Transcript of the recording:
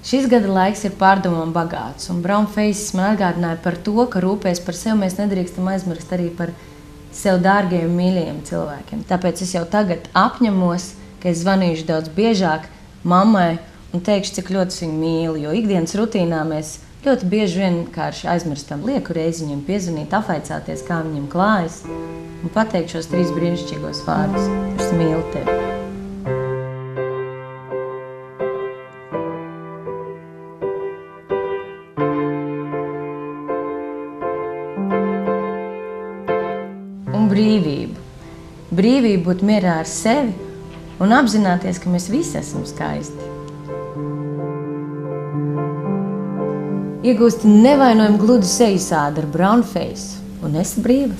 Šis gada laiks ir pārdomām bagāts, un Brown Faces man atgādināja par to, ka rūpēs par sevi mēs nedrīkstam aizmirst arī par sev dārgiem, mīļajiem cilvēkiem. Tāpēc es jau tagad apņemos, ka es zvanīšu daudz biežāk mammai un teikšu, cik ļoti viņu mīlu, jo ikdienas rutīnā mēs ļoti bieži vienkārši aizmirstam lieku reizi viņam piezvanīt, apvaicāties, kā viņam klājas, un pateikt šos 3 brīnišķīgos vārdus. Es mīlu tevi. Un brīvību. Brīvība būt mierā ar sevi un apzināties, ka mēs visi esam skaisti. Iegūsti nevainojumu gludu sejasādi ar Brown Face un esi brīva.